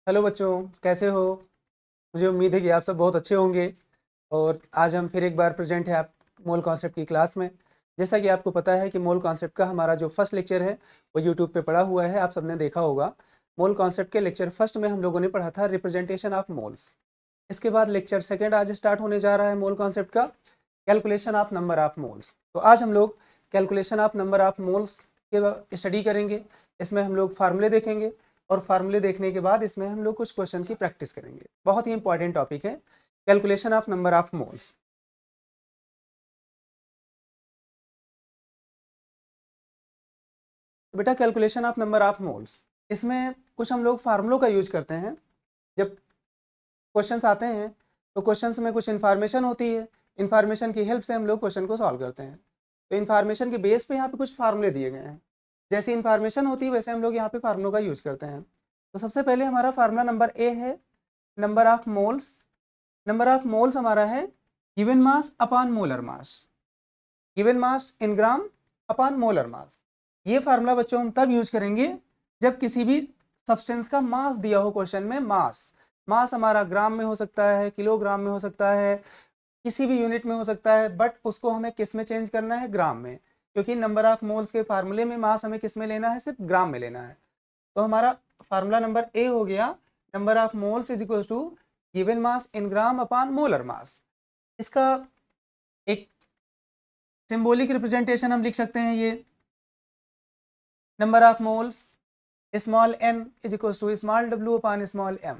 Hello बच्चों, कैसे हो? मुझे उम्मीद है कि आप सब बहुत अच्छे होंगे। और आज हम फिर एक बार प्रेजेंट है आप मोल कॉन्सेप्ट की क्लास में। जैसा कि आपको पता है कि मोल कॉन्सेप्ट का हमारा जो फर्स्ट लेक्चर है वो यूट्यूब पे पड़ा हुआ है, आप सबने देखा होगा। मोल कॉन्सेप्ट के लेक्चर फर्स्ट में हम लोगों ने पढ़ा था रिप्रेजेंटेशन ऑफ मोल्स। इसके बाद लेक्चर सेकेंड आज स्टार्ट होने जा रहा है मोल कॉन्सेप्ट का, calculation of number of moles. तो आज हम लोग calculation of number of moles के स्टडी करेंगे। इसमें हम लोग फार्मूले देखेंगे और फार्मूले देखने के बाद इसमें हम लोग कुछ क्वेश्चन की प्रैक्टिस करेंगे। बहुत ही इंपॉर्टेंट टॉपिक है calculation of number of moles. बेटा, calculation of number of moles, इसमें कुछ हम लोग फार्मूलों का यूज करते हैं। जब क्वेश्चंस आते हैं तो क्वेश्चंस में कुछ इन्फॉर्मेशन होती है, इन्फॉर्मेशन की हेल्प से हम लोग क्वेश्चन को सॉल्व करते हैं। तो इन्फॉर्मेशन के बेस पे यहाँ पे कुछ फार्मूले दिए गए हैं। जैसी इन्फॉर्मेशन होती है वैसे हम लोग यहाँ पे फार्मूलों का यूज करते हैं। तो सबसे पहले हमारा फार्मूला नंबर ए है number of moles. Number of moles हमारा है given mass upon molar mass, given mass in gram upon molar mass. ये फार्मूला बच्चों हम तब यूज करेंगे जब किसी भी सब्सटेंस का मास दिया हो क्वेश्चन में। मास हमारा ग्राम में हो सकता है, किलोग्राम में हो सकता है, किसी भी यूनिट में हो सकता है, बट उसको हमें किस में चेंज करना है? ग्राम में। क्योंकि नंबर ऑफ मोल्स के फार्मूले में मास हमें किस में लेना है? सिर्फ ग्राम में लेना है। तो हमारा फार्मूला नंबर ए हो गया number of moles is equal to given mass in gram upon molar mass. इसका एक सिंबॉलिक रिप्रेजेंटेशन हम लिख सकते हैं। ये number of moles small n is equal to small w upon small m।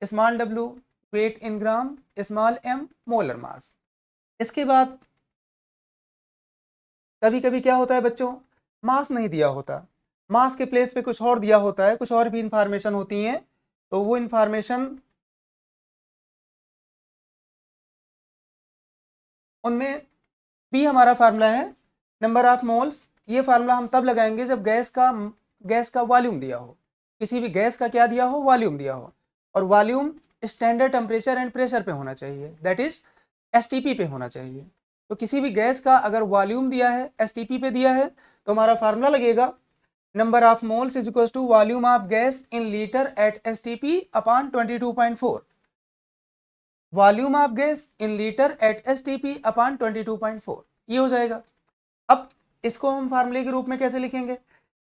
Small w weight in gram, small m molar mass. इसके बाद कभी कभी क्या होता है बच्चों, मास नहीं दिया होता, मास के प्लेस पे कुछ और दिया होता है, कुछ और भी इंफॉर्मेशन होती है। तो वो इंफॉर्मेशन उनमें भी हमारा फार्मूला है नंबर ऑफ मोल्स। ये फार्मूला हम तब लगाएंगे जब गैस का वॉल्यूम दिया हो, किसी भी गैस का क्या दिया हो? वॉल्यूम दिया हो। और volume standard temperature and pressure पे होना चाहिए, दैट इज एसटीपी पे होना चाहिए। तो किसी भी गैस का अगर वॉल्यूम दिया है, एसटीपी पे दिया है, तो हमारा फार्मूला लगेगा number of moles is equal to volume of gas in litre at STP upon 22.4। Volume of gas in litre at STP upon 22.4, ये हो जाएगा। अब इसको हम फार्मूले के रूप में कैसे लिखेंगे?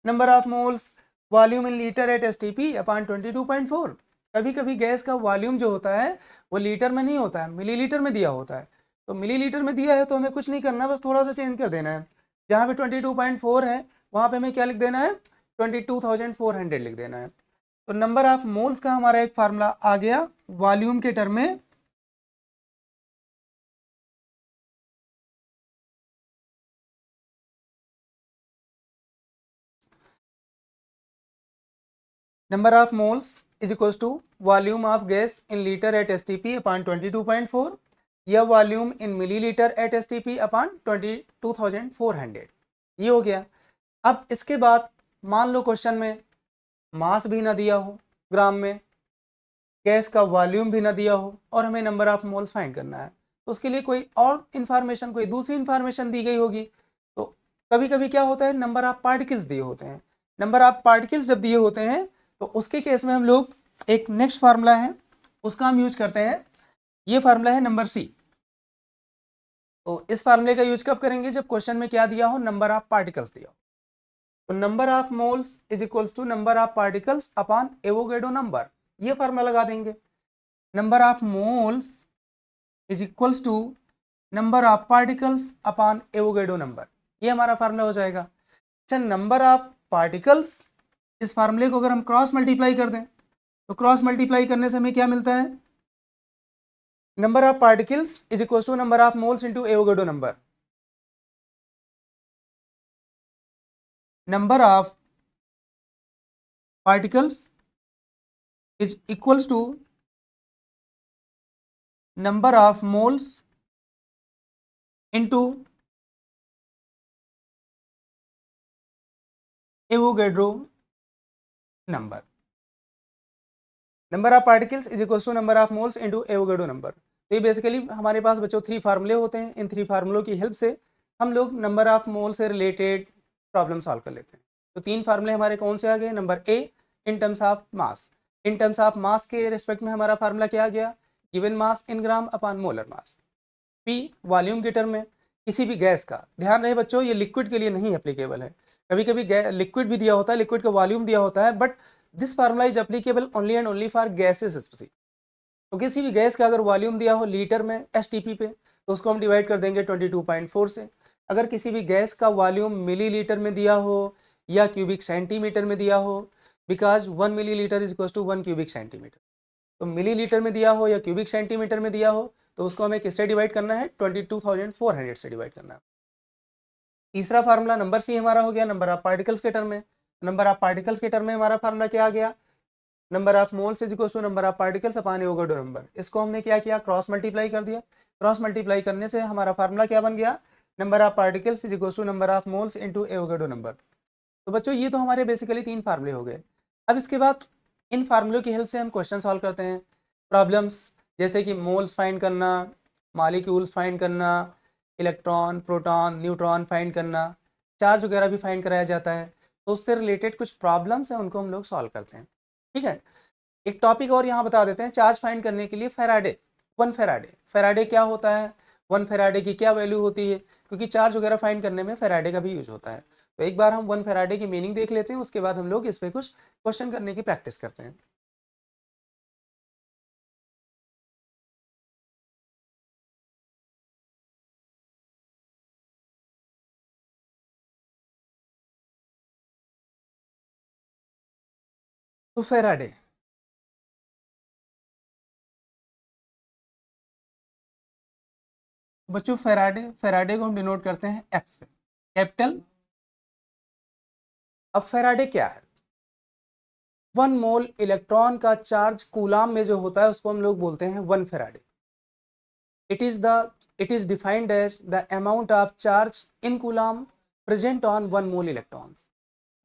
Number of moles volume in litre at STP upon 22.4। कभी कभी गैस का वॉल्यूम जो होता है वो लीटर में नहीं होता है, मिलीलीटर में दिया होता है। तो मिलीलीटर में दिया है तो हमें कुछ नहीं करना, बस थोड़ा सा चेंज कर देना है। जहाँ पे 22.4 है वहाँ पे हमें क्या लिख देना है? 22,400 लिख देना है। तो नंबर ऑफ मोल्स का हमारा एक फार्मूला आ गया वॉल्यूम के टर्म में। Number of moles is equals to volume of gas in liter at STP upon 22.4 या volume in millilitre at STP upon 22,400। ये हो गया। अब इसके बाद मान लो क्वेश्चन में मास भी ना दिया हो ग्राम में, गैस का वॉल्यूम भी ना दिया हो, और हमें नंबर ऑफ मोल्स फाइंड करना है। तो उसके लिए कोई और इन्फॉर्मेशन, कोई दूसरी इन्फॉर्मेशन दी गई होगी। तो कभी कभी क्या होता है, नंबर ऑफ पार्टिकल्स दिए होते हैं। नंबर ऑफ पार्टिकल्स जब दिए होते हैं तो उसके केस में हम लोग एक नेक्स्ट फार्मूला है उसका हम यूज करते हैं। ये फार्मूला है नंबर सी। तो इस फार्मूले का यूज कब करेंगे? जब क्वेश्चन में क्या दिया हो? नंबर ऑफ पार्टिकल्स दिया हो। तो number of moles is equals to number of particles upon Avogadro number, ये फार्मूला लगा देंगे। Number of moles is equals to number of particles upon Avogadro number, ये हमारा फार्मूला हो जाएगा। अच्छा, नंबर ऑफ पार्टिकल्स, इस फार्मूले को अगर हम क्रॉस मल्टीप्लाई कर दें तो क्रॉस मल्टीप्लाई करने से हमें क्या मिलता है? Number of particles is equal to number of moles into Avogadro number. Number of particles is equals to number of moles into Avogadro number. Number of particles is equal to number of moles into Avogadro number. तो ये basically हमारे पास बच्चों 3 फार्मूले होते हैं। इन 3 फार्मूलों की help से हम लोग नंबर ऑफ मोल से रिलेटेड प्रॉब्लम सॉल्व कर लेते हैं। तो 3 फार्मूले हमारे कौन से आ गए? Number A in terms of mass, in terms of mass के रिस्पेक्ट में हमारा फार्मूला क्या आ गया, given mass in gram upon molar mass. P volume के टर्म में किसी भी गैस का, ध्यान रहे बच्चों ये लिक्विड के लिए नहीं एप्लीकेबल है, कभी कभी लिक्विड भी दिया होता है, लिक्विड का वॉल्यूम दिया होता है, but this formula is applicable only and only for gases specific. तो किसी भी गैस का अगर वॉल्यूम दिया हो लीटर में एसटीपी पे, तो उसको हम डिवाइड कर देंगे 22.4 से। अगर किसी भी गैस का वॉल्यूम मिलीलीटर में दिया हो या क्यूबिक सेंटीमीटर में दिया हो, because 1 millilitre is equal to 1 cubic centimetre, तो मिलीलीटर में दिया हो या क्यूबिक सेंटीमीटर में दिया हो तो उसको हमें किससे डिवाइड करना है, 22,400 से डिवाइड करना है। तीसरा फार्मूला नंबर सी हमारा हो गया नंबर ऑफ पार्टिकल्स के टर्म में। नंबर ऑफ पार्टिकल्स के टर्म में हमारा फार्मूला क्या आ गया, number of moles is equal to number of particles upon Avogadro number. इसको हमने क्या किया, क्रॉस मल्टीप्लाई कर दिया। क्रॉस मल्टीप्लाई करने से हमारा फार्मूला क्या बन गया, number of particles is equal to number of moles into Avogadro number. तो बच्चों ये तो हमारे बेसिकली 3 फार्मूले हो गए। अब इसके बाद इन फार्मूलों की हेल्प से हम क्वेश्चन सॉल्व करते हैं, प्रॉब्लम्स जैसे कि मोल्स फाइंड करना, मॉलिक्यूल्स फाइंड करना, इलेक्ट्रॉन प्रोटॉन न्यूट्रॉन फाइंड करना, चार्ज वगैरह भी फाइंड कराया जाता है। तो उससे रिलेटेड कुछ प्रॉब्लम्स हैं उनको हम लोग सॉल्व करते हैं। ठीक है, एक टॉपिक और यहाँ बता देते हैं, चार्ज फाइंड करने के लिए फेराडे, 1 फेराडे, फेराडे क्या होता है, 1 फेराडे की क्या वैल्यू होती है, क्योंकि चार्ज वगैरह फाइंड करने में फेराडे का भी यूज होता है। तो एक बार हम 1 फेराडे की मीनिंग देख लेते हैं, उसके बाद हम लोग इस पे कुछ क्वेश्चन करने की प्रैक्टिस करते हैं। तो फेराडे, बच्चों फेराडे, फेराडे को हम डिनोट करते हैं एफ से, कैपिटल। अब फेराडे क्या है, 1 मोल इलेक्ट्रॉन का चार्ज कूलाम में जो होता है उसको हम लोग बोलते हैं 1 Faraday. it is defined as the amount of charge in coulomb present on 1 mole electrons।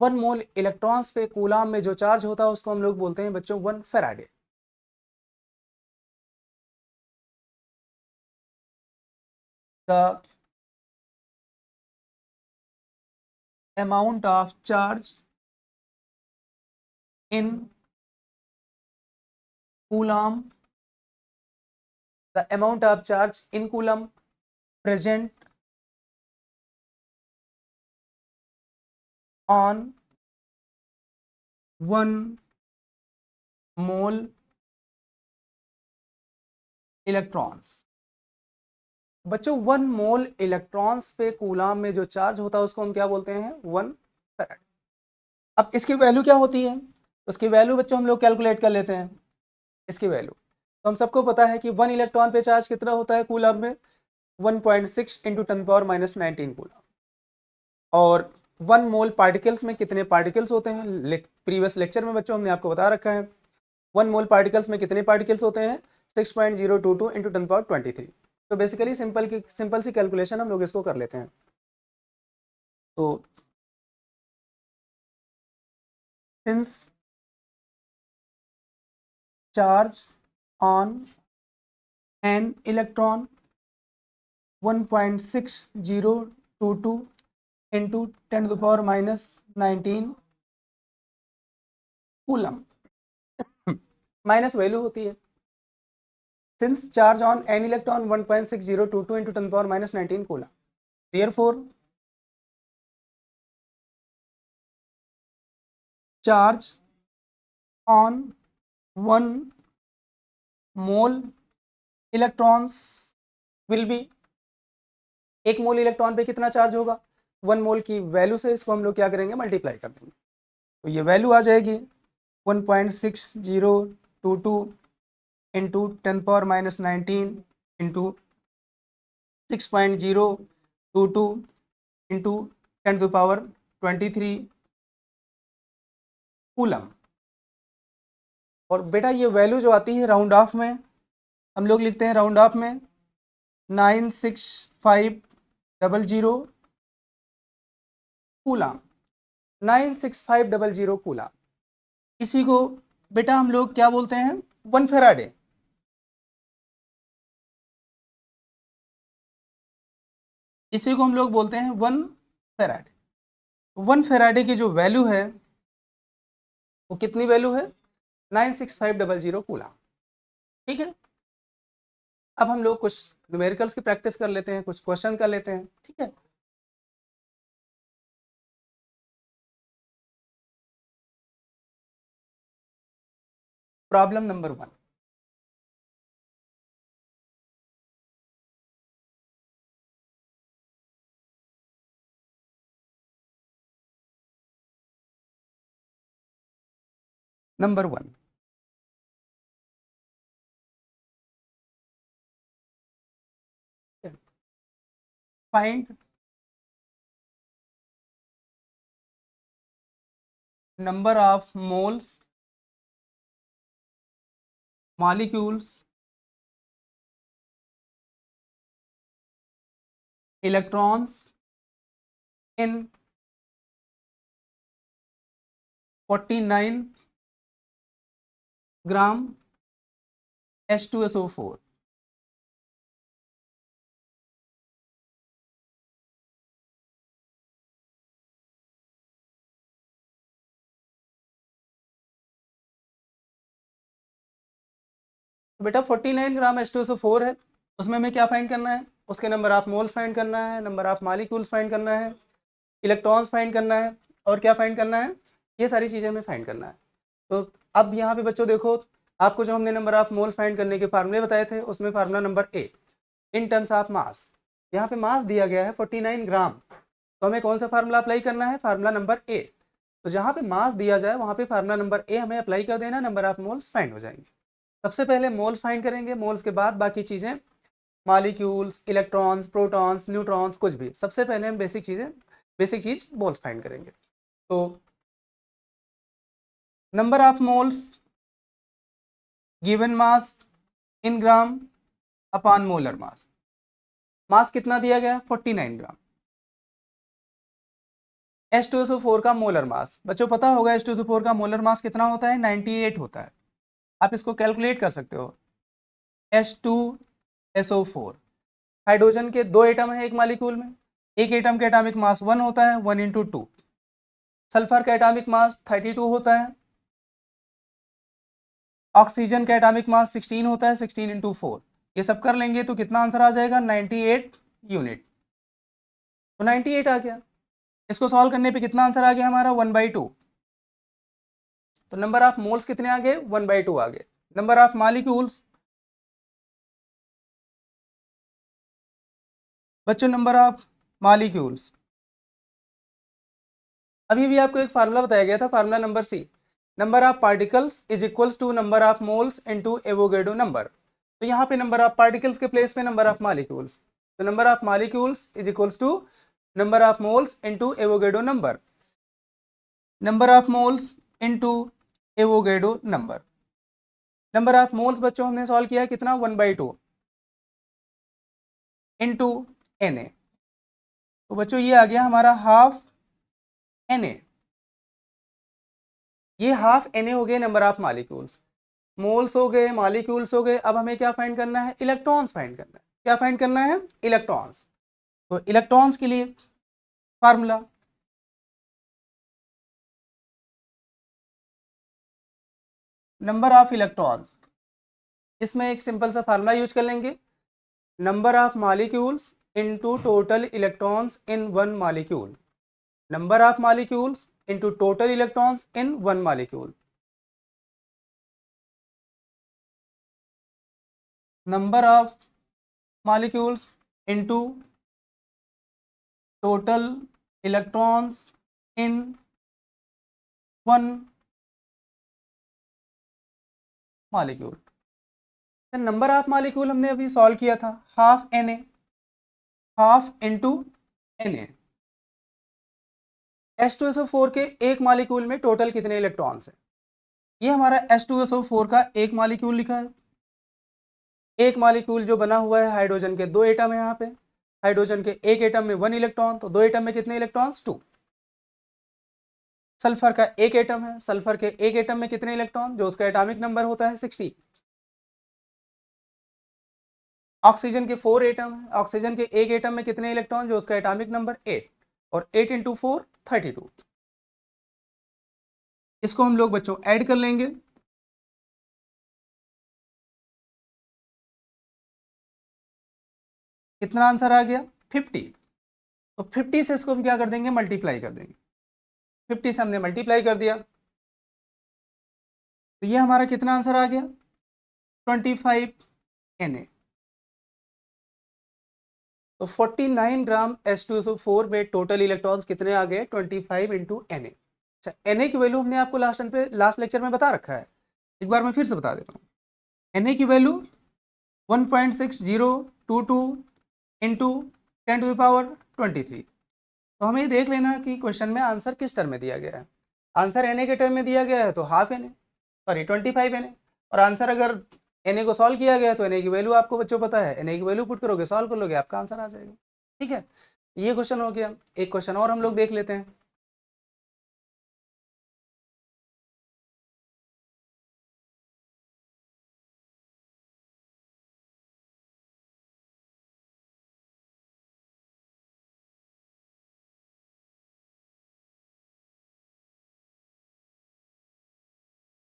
1 mole electrons पे कूलाम में जो चार्ज होता है उसको हम लोग बोलते हैं बच्चों 1 Faraday. the amount of charge in coulomb, the amount of charge in coulomb present on 1 mole electrons. बच्चों 1 मोल इलेक्ट्रॉन्स पे कूलाम में जो चार्ज होता है उसको हम क्या बोलते हैं, 1 फेराड। अब इसकी वैल्यू क्या होती है, उसकी वैल्यू बच्चों हम लोग कैलकुलेट कर लेते हैं। इसकी वैल्यू तो हम सबको पता है कि 1 इलेक्ट्रॉन पे चार्ज कितना होता है कूलाम में, 1.6 इंटू 10⁻⁻19 कूलाम। और 1 मोल पार्टिकल्स में कितने पार्टिकल्स होते हैं, प्रीवियस लेक्चर में बच्चों हमने आपको बता रखा है 1 मोल पार्टिकल्स में कितने पार्टिकल्स होते हैं, 6.022 इंटू 10⁻23। तो बेसिकली सिंपल सी कैलकुलेशन हम लोग इसको कर लेते हैं। तो since charge on an electron 1.6022 into 10⁻⁻19 coulomb minus value होती है, since charge on n electron 1.6022 into 10⁻⁻19 coulomb, therefore charge on 1 mole electrons will be, 1 mole electron पे कितना चार्ज होगा, 1 मोल की वैल्यू से इसको हम लोग क्या करेंगे, मल्टीप्लाई कर देंगे। तो ये वैल्यू आ जाएगी 1.6022 इंटू 10⁻⁻19 इंटू 6.022 इंटू 10⁻23 कूलम। और बेटा ये वैल्यू जो आती है राउंड ऑफ में, हम लोग लिखते हैं राउंड ऑफ में 96500 कूलम, 96500 कूलम। इसी को बेटा हम लोग क्या बोलते हैं, 1 फेराडे। इसी को हम लोग बोलते हैं 1 फेराडे। 1 फेराडे की जो वैल्यू है वो कितनी वैल्यू है, 96500 कूलम। ठीक है, अब हम लोग कुछ न्यूमेरिकल्स की प्रैक्टिस कर लेते हैं, कुछ क्वेश्चन कर लेते हैं। ठीक है, problem number 1। Number 1, find number of moles, molecules, electrons in 49 gram H2SO4। तो बेटा 49 ग्राम H2SO4 है, उसमें हमें क्या फाइंड करना है, उसके नंबर ऑफ मोल्स फाइंड करना है, नंबर ऑफ मॉलिक्यूल्स फाइंड करना है, इलेक्ट्रॉन्स फाइंड करना है, और क्या फाइंड करना है, ये सारी चीज़ें हमें फाइंड करना है। तो अब यहाँ पे बच्चों देखो, आपको जो हमने नंबर ऑफ मोल्स फाइंड करने के फार्मूले बताए थे, उसमें formula number A in terms of मास, यहाँ पे मास दिया गया है 49 ग्राम, तो हमें कौन सा फार्मूला अप्लाई करना है, फार्मूला नंबर ए। तो जहाँ पे मास दिया जाए वहाँ पे फार्मूला नंबर ए हमें अप्लाई कर देना, नंबर ऑफ मोल्स फाइंड हो जाएंगे। सबसे पहले मोल्स फाइंड करेंगे, मोल्स के बाद बाकी चीज़ें, मॉलिक्यूल्स, इलेक्ट्रॉन्स, प्रोटॉन्स, न्यूट्रॉन्स, कुछ भी। सबसे पहले हम बेसिक चीज़ मोल्स फाइंड करेंगे। तो number of moles given mass in gram upon molar mass, mass कितना दिया गया 49 ग्राम। H2SO4 का मोलर मास बच्चों पता होगा, H2SO4 का मोलर मास कितना होता है, 98 होता है। आप इसको कैलकुलेट कर सकते हो। H2SO4 हाइड्रोजन के 2 एटम है एक मॉलिक्यूल में, एक एटम का एटॉमिक मास 1 होता है, 1 इंटू 2। सल्फर का एटॉमिक मास 32 होता है, ऑक्सीजन का एटॉमिक मास 16 होता है, 16 इंटू 4। ये सब कर लेंगे तो कितना आंसर आ जाएगा, 98 यूनिट। तो 98 आ गया। इसको सॉल्व करने पे कितना आंसर आ गया हमारा, 1/2। तो नंबर ऑफ मोल्स कितने आ गए, 1/2 आ गए। नंबर ऑफ मॉलिक्यूल्स बच्चों, नंबर ऑफ मॉलिक्यूल्स, अभी भी आपको एक फार्मूला बताया गया था, formula number C, number of particles is equals to number of moles into Avogadro number. तो यहाँ पे नंबर ऑफ पार्टिकल्स के प्लेस पे नंबर ऑफ मॉलिक्यूल्स, तो number of molecules is equals to number of moles into Avogadro number, number of moles into Avogadro number. Number of moles बच्चों हमने solve किया कितना, 1/2 इंटू Na। तो बच्चों ये आ गया हमारा हाफ Na, ये हाफ Na हो गए नंबर ऑफ मॉलिक्यूल्स। मोल्स हो गए, मॉलिक्यूल्स हो गए, अब हमें क्या फाइंड करना है, इलेक्ट्रॉन्स फाइंड करना है। क्या फाइंड करना है, इलेक्ट्रॉन्स। तो इलेक्ट्रॉन्स के लिए फार्मूला, नंबर ऑफ इलेक्ट्रॉन्स, इसमें एक सिंपल सा फार्मूला यूज कर लेंगे, number of molecules into total electrons in one molecule, number of molecules into total electrons in one molecule, number of molecules into total electrons in one molecule. Number of molecule हमने अभी solve किया था, half Na, half into Na। H2SO4 के एक molecule में total कितने electrons हैं, ये हमारा H2SO4 का एक मॉलिक्यूल लिखा है। एक मॉलिक्यूल जो बना हुआ है, हाइड्रोजन के 2 एटम है, यहाँ पे हाइड्रोजन के एक एटम में 1 इलेक्ट्रॉन, तो 2 एटम में कितने इलेक्ट्रॉन्स, 2। सल्फर का एक एटम है, सल्फर के एक एटम में कितने इलेक्ट्रॉन, जो उसका एटॉमिक नंबर होता है 16। ऑक्सीजन के 4 एटम है, ऑक्सीजन के एक एटम में कितने इलेक्ट्रॉन, जो उसका एटॉमिक नंबर 8, और 8 इंटू 4 32। इसको हम लोग बच्चों ऐड कर लेंगे, कितना आंसर आ गया 50। तो 50 से इसको हम क्या कर देंगे, मल्टीप्लाई कर देंगे। 50 से हमने मल्टीप्लाई कर दिया तो ये हमारा कितना आंसर आ गया 25 Na। तो 49 ग्राम H2SO4 में टोटल इलेक्ट्रॉन्स कितने आ गए 25 इंटू Na। अच्छा Na की वैल्यू हमने आपको लास्ट लेक्चर में बता रखा है, एक बार मैं फिर से बता देता हूँ। Na की वैल्यू 1.6022 इंटू 10⁻23। तो हमें ये देख लेना कि क्वेश्चन में आंसर किस टर्म में दिया गया है। आंसर Na के टर्म में दिया गया है तो हाफ Na, सॉरी 25 Na। और आंसर अगर Na को सॉल्व किया गया तो Na की वैल्यू आपको बच्चों पता है, Na की वैल्यू पुट करोगे, सॉल्व कर लोगे, आपका आंसर आ जाएगा। ठीक है, ये क्वेश्चन हो गया। एक क्वेश्चन और हम लोग देख लेते हैं।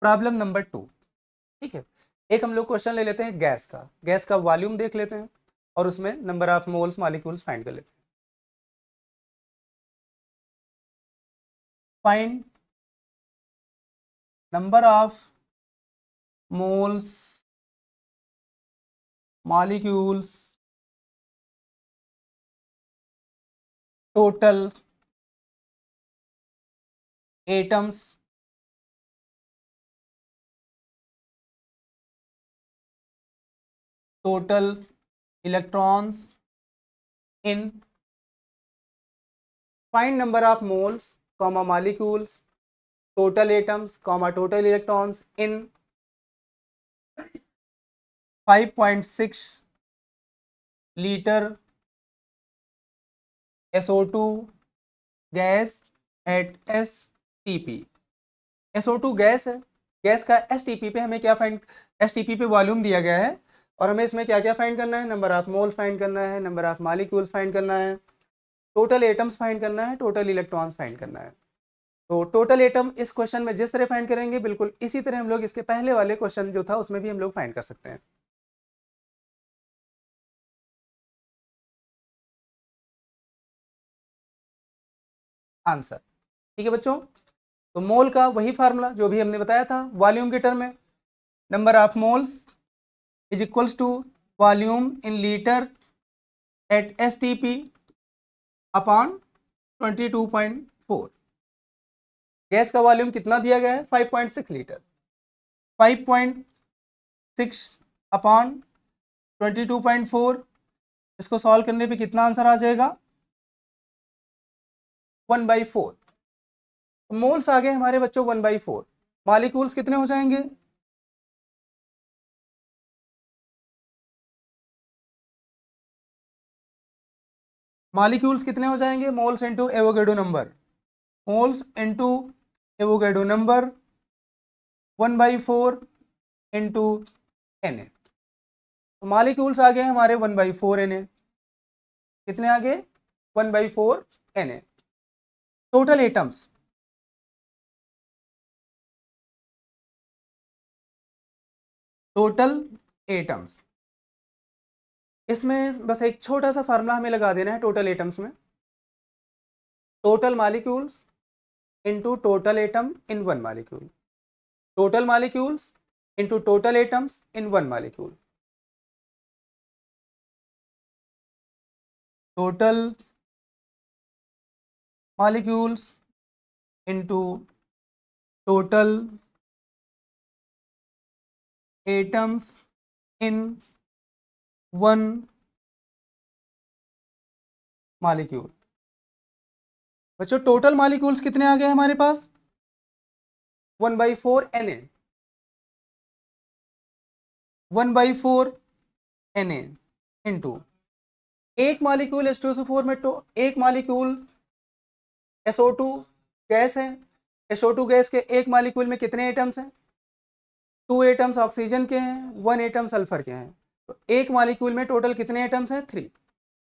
Problem number 2। ठीक है, एक हम लोग क्वेश्चन ले लेते हैं गैस का वॉल्यूम देख लेते हैं और उसमें number of moles molecules find कर लेते हैं। Find number of moles molecules total atoms total electrons in find number of moles comma molecules total atoms comma total electrons in 5.6 liter SO2 gas at STP। SO2 gas है, gas का STP पे हमें क्या find, STP पे volume दिया गया है और हमें इसमें क्या क्या फाइंड करना है, नंबर ऑफ मोल फाइंड करना है, नंबर ऑफ मॉलिक्यूल्स फाइंड करना है, टोटल एटम्स फाइंड करना है, टोटल इलेक्ट्रॉन्स फाइंड करना है। तो टोटल एटम इस क्वेश्चन में जिस तरह फाइंड करेंगे बिल्कुल इसी तरह हम लोग इसके पहले वाले क्वेश्चन जो था उसमें भी हम लोग फाइंड कर सकते हैं। आंसर ठीक है बच्चों, तो मोल का वही फार्मूला जो भी हमने बताया था वॉल्यूम के टर्म में, number of moles is equals to volume in litre at STP upon 22.4। गैस का वॉल्यूम कितना दिया गया है 5.6 लीटर, 5.6 अपॉन 22.4, इसको सॉल्व करने पे कितना आंसर आ जाएगा 1/4। मोल्स आ गए हमारे बच्चों 1/4, मॉलिक्यूल्स कितने हो जाएंगे मॉलिक्यूल्स कितने हो जाएंगे, moles into Avogadro number, moles into Avogadro number 1/4 into Na। तो मॉलिक्यूल्स आ गए हमारे 1/4 Na, कितने आ गए 1/4 Na। Total atoms, total atoms, इसमें बस एक छोटा सा फार्मूला हमें लगा देना है टोटल एटम्स में, total molecules into total atom in one molecule, total molecules into total atoms in one molecule, total molecules into total atoms in one molecule। बच्चों टोटल मॉलिक्यूल्स कितने आ गए हमारे पास 1/4 Na, 1/4 Na इंटू एक molecule H2SO4 में तो एक molecule SO2 gas है, SO2 gas के एक मॉलिक्यूल में कितने एटम्स हैं 2 एटम्स ऑक्सीजन के हैं, 1 एटम सल्फर के हैं। तो एक मॉलिक्यूल में टोटल कितने एटम्स हैं 3,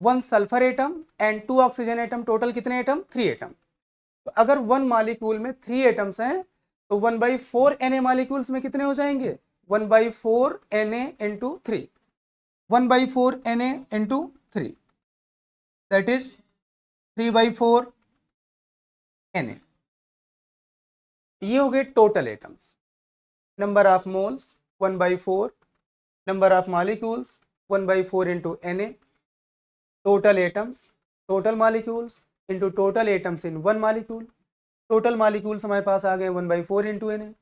1 sulphur atom and 2 oxygen atom, total कितने एटम 3 एटम। तो अगर 1 मॉलिक्यूल में 3 एटम्स हैं तो 1/4 Na मॉलिक्यूल्स में कितने हो जाएंगे 1/4 Na into 3, 1/4 Na into 3, that is 3/4 Na। ये हो गए total atoms. Number of moles 1/4, number of molecules 1/4 into Na, total atoms, total molecules into total atoms in one molecule. Total molecules हमारे पास आ गए 1/4 into Na,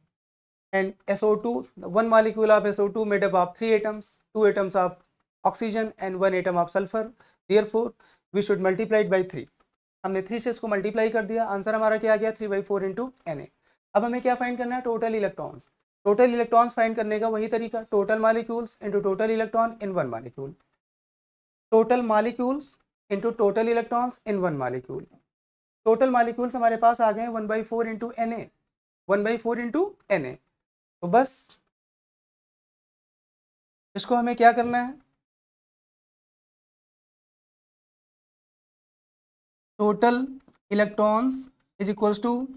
and SO2, one molecule of SO2 made up of 3 atoms, 2 atoms of oxygen and 1 atom of sulfur, therefore we should multiply it by 3। हमने 3 से इसको multiply कर दिया, answer हमारा क्या आ गया 3/4 इंटू Na। अब हमें क्या फाइंड करना है, total electrons. Total electrons find करने का वही तरीका, total molecules into total electron in one molecule, total molecules into total electrons in one molecule. Total molecules हमारे पास आ गए 1/4 इंटू Na, 1/4 इंटू Na। तो बस इसको हमें क्या करना है, total electrons is equals to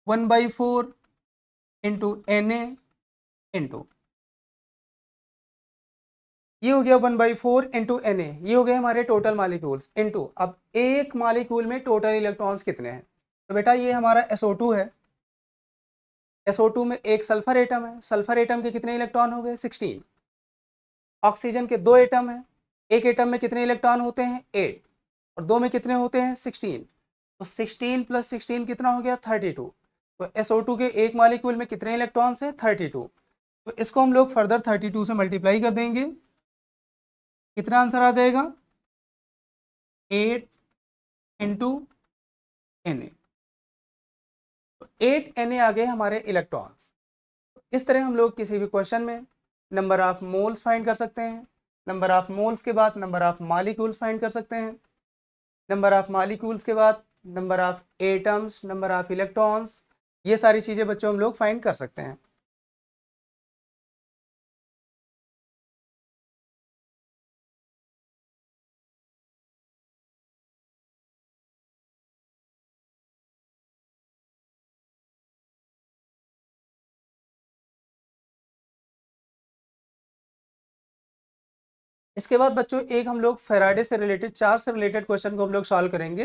1/4 into Na into, ये हो गया 1/4 इंटू Na, ये हो गए हमारे टोटल मॉलिक्यूल्स इंटू, अब एक मॉलिक्यूल में टोटल इलेक्ट्रॉन्स कितने हैं। तो बेटा ये हमारा SO2 है, SO2 में एक सल्फर एटम है, सल्फर एटम के कितने इलेक्ट्रॉन हो गए 16। ऑक्सीजन के 2 एटम है, एक एटम में कितने इलेक्ट्रॉन होते हैं 8, और 2 में कितने होते हैं 16, तो 16 + 16 कितना हो गया 32। तो SO2 के एक मॉलिक्यूल में कितने इलेक्ट्रॉन्स हैं 32। तो इसको हम लोग फर्दर 32 से मल्टीप्लाई कर देंगे, कितना आंसर आ जाएगा 8 इंटू Na। तो 8 Na आ गए हमारे इलेक्ट्रॉन्स। इस तरह हम लोग किसी भी क्वेश्चन में नंबर ऑफ मोल्स फाइंड कर सकते हैं, नंबर ऑफ मोल्स के बाद नंबर ऑफ मॉलिक्यूल्स फाइंड कर सकते हैं, नंबर ऑफ मॉलिक्यूल्स के बाद number of atoms, number of electrons, ये सारी चीज़ें बच्चों हम लोग फाइंड कर सकते हैं। इसके बाद बच्चों एक हम लोग फेराडे से रिलेटेड, चार्ज से रिलेटेड क्वेश्चन को हम लोग सॉल्व करेंगे।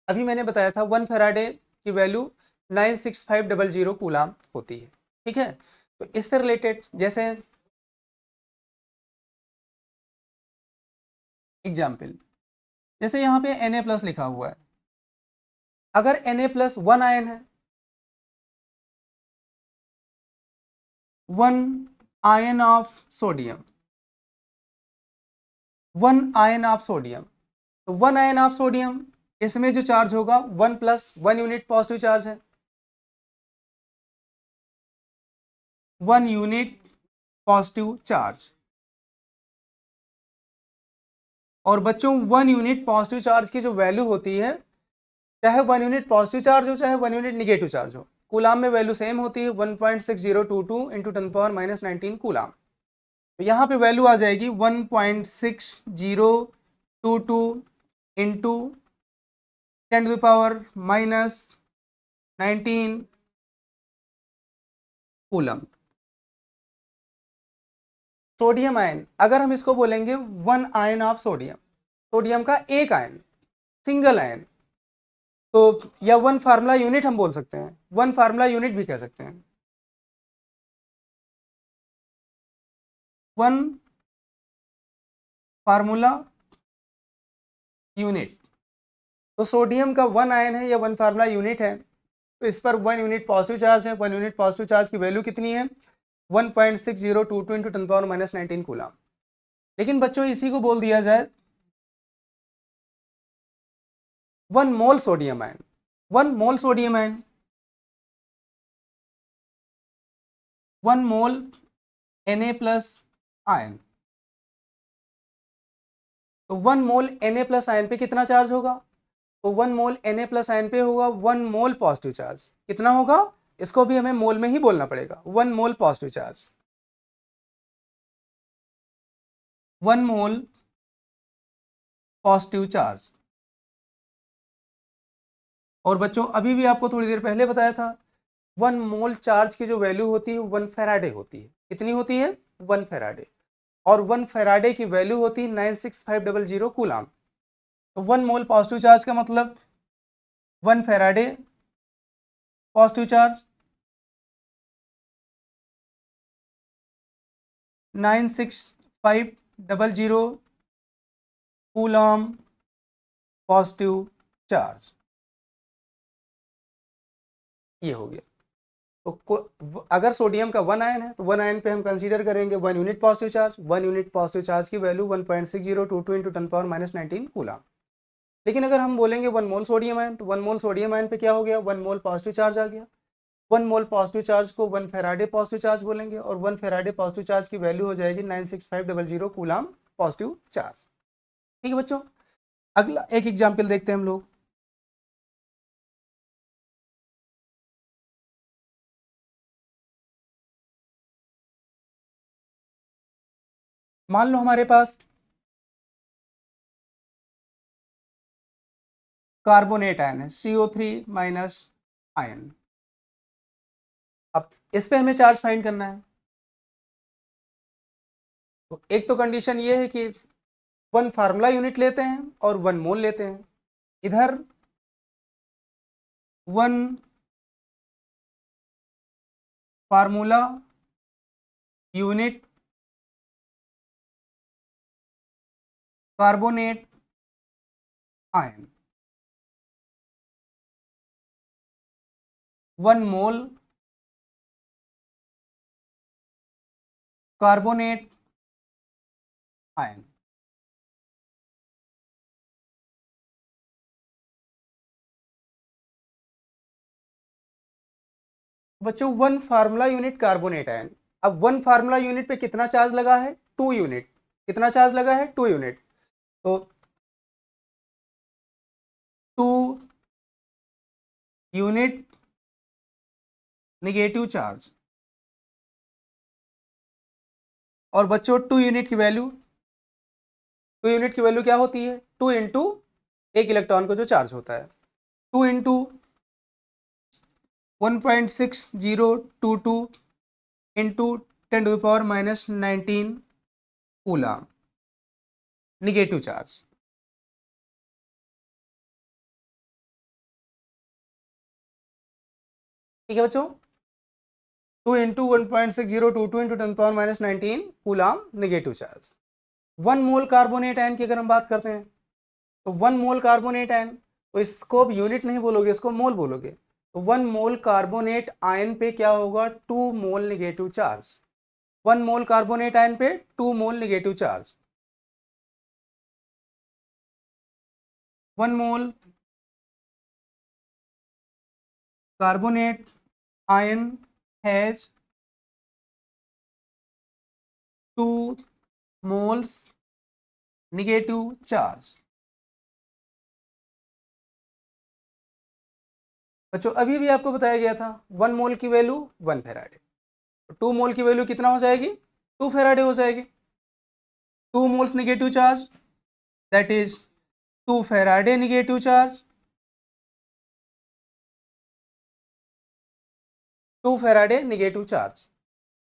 अभी मैंने बताया था 1 फेराडे की वैल्यू 96500 कूलाम होती है, ठीक है। तो इससे रिलेटेड जैसे एग्जाम्पल, जैसे यहाँ पे Na+ लिखा हुआ है, अगर Na+ 1 आयन है, 1 ion of sodium, 1 ion of sodium, तो 1 आयन ऑफ सोडियम, इसमें जो चार्ज होगा 1 + 1 यूनिट पॉजिटिव चार्ज है, 1 यूनिट पॉजिटिव चार्ज। और बच्चों 1 यूनिट पॉजिटिव चार्ज की जो वैल्यू होती है, चाहे 1 यूनिट पॉजिटिव चार्ज हो चाहे 1 यूनिट निगेटिव चार्ज हो, कूलाम में वैल्यू सेम होती है 1.6022 इंटू 10⁻−19 कूलाम। तो यहाँ पे वैल्यू आ जाएगी 1.6022 इंटू 10⁻−19 कूलम। सोडियम आयन, अगर हम इसको बोलेंगे 1 आयन ऑफ सोडियम, सोडियम का एक आयन, सिंगल आयन, तो या 1 फार्मूला यूनिट हम बोल सकते हैं, 1 फार्मूला यूनिट भी कह सकते हैं, 1 फार्मूला यूनिट। तो सोडियम का 1 आयन है या 1 फार्मूला यूनिट है, तो इस पर 1 यूनिट पॉजिटिव चार्ज है, 1 यूनिट पॉजिटिव चार्ज की वैल्यू कितनी है 1.6022 इंटू 10⁻−19 कूलम। लेकिन बच्चों इसी को बोल दिया जाए 1 मोल सोडियम आयन, 1 मोल सोडियम आयन, 1 मोल Na+ आयन, तो 1 मोल Na+ आयन पे कितना चार्ज होगा, तो 1 मोल Na+ आयन पे होगा 1 मोल पॉजिटिव चार्ज। कितना होगा, इसको भी हमें मोल में ही बोलना पड़ेगा, 1 मोल पॉजिटिव चार्ज, 1 मोल पॉजिटिव चार्ज। और बच्चों अभी भी आपको थोड़ी देर पहले बताया था 1 मोल चार्ज की जो वैल्यू होती है 1 फेराडे होती है, कितनी होती है 1 फेराडे। और 1 फैराडे की वैल्यू होती है 96500 कूलाम। तो 1 मोल पॉजिटिव चार्ज का मतलब 1 Faraday positive charge 96500 coulomb positive charge, ये हो गया। तो अगर सोडियम का 1 आयन है तो 1 आयन पे हम कंसीडर करेंगे 1 unit positive charge. 1 unit positive charge की वैल्यू 1.6022 इंटू 10⁻−19 कूलाम। लेकिन अगर हम बोलेंगे 1 मोल सोडियम आयन, तो 1 मोल सोडियम आयन पे क्या हो गया, 1 मोल पॉजिटिव चार्ज आ गया। 1 मोल पॉजिटिव चार्ज को 1 फैराडे पॉजिटिव चार्ज बोलेंगे और 1 फैराडे पॉजिटिव चार्ज की वैल्यू हो जाएगी 96500 कूलाम पॉजिटिव चार्ज। ठीक है बच्चों, अगला एक एग्जाम्पल देखते हैं हम लोग। मान लो हमारे पास कार्बोनेट आयन है, CO3- आयन। अब इस पे हमें चार्ज फाइंड करना है। तो एक तो कंडीशन ये है कि 1 फार्मूला यूनिट लेते हैं और 1 मोल लेते हैं। इधर 1 formula unit carbonate ion, 1 mole carbonate ion. बच्चों 1 फार्मूला यूनिट कार्बोनेट आयन, अब 1 फार्मूला यूनिट पे कितना चार्ज लगा है, 2 यूनिट। कितना चार्ज लगा है, 2 यूनिट। तो 2 यूनिट निगेटिव चार्ज। और बच्चों 2 यूनिट की वैल्यू, 2 यूनिट की वैल्यू क्या होती है, 2 इंटू एक इलेक्ट्रॉन को जो चार्ज होता है, 2 into 1.6022 into 10⁻−19 coulomb negative charge. ठीक है बच्चों, 2 into 1.6022 into 10⁻−19 coulomb negative charge. 1 mole carbonate ion की अगर हम बात करते हैं, तो 1 मोल कार्बोनेट आयन, तो इसको अब यूनिट नहीं बोलोगे, इसको मोल बोलोगे। तो 1 मोल कार्बोनेट आयन पे क्या होगा, 2 mole negative charge. 1 mole carbonate ion पे 2 mole negative charge. 1 mole carbonate ion has 2 moles negative charge। बच्चों अभी भी आपको बताया गया था 1 मोल की वैल्यू 1 फेराडे, 2 मोल की वैल्यू कितना हो जाएगी, 2 फेराडे हो जाएगी। 2 moles negative charge that is 2 Faraday negative charge, 2 Faraday negative charge.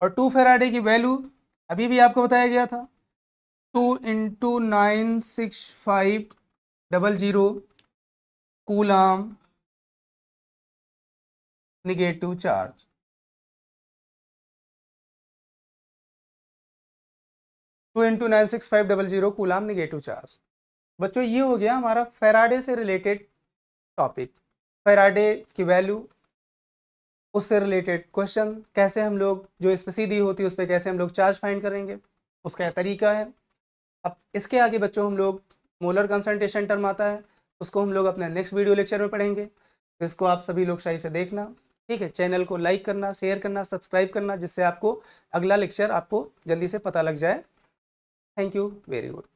और 2 फेराडे की वैल्यू अभी भी आपको बताया गया था, 2 into 96500 coulomb negative charge. Two into 96500 coulomb negative charge. बच्चों ये हो गया हमारा फेराडे से रिलेटेड टॉपिक, फेराडे की वैल्यू, उससे रिलेटेड क्वेश्चन, कैसे हम लोग जो स्पेसी दी होती है उस पर कैसे हम लोग चार्ज फाइंड करेंगे, उसका तरीका है। अब इसके आगे बच्चों हम लोग मोलर कंसंट्रेशन टर्म आता है, उसको हम लोग अपने नेक्स्ट वीडियो लेक्चर में पढ़ेंगे। तो इसको आप सभी लोग सही से देखना, ठीक है। चैनल को लाइक करना, शेयर करना, सब्सक्राइब करना, जिससे आपको अगला लेक्चर आपको जल्दी से पता लग जाए। Thank you very good.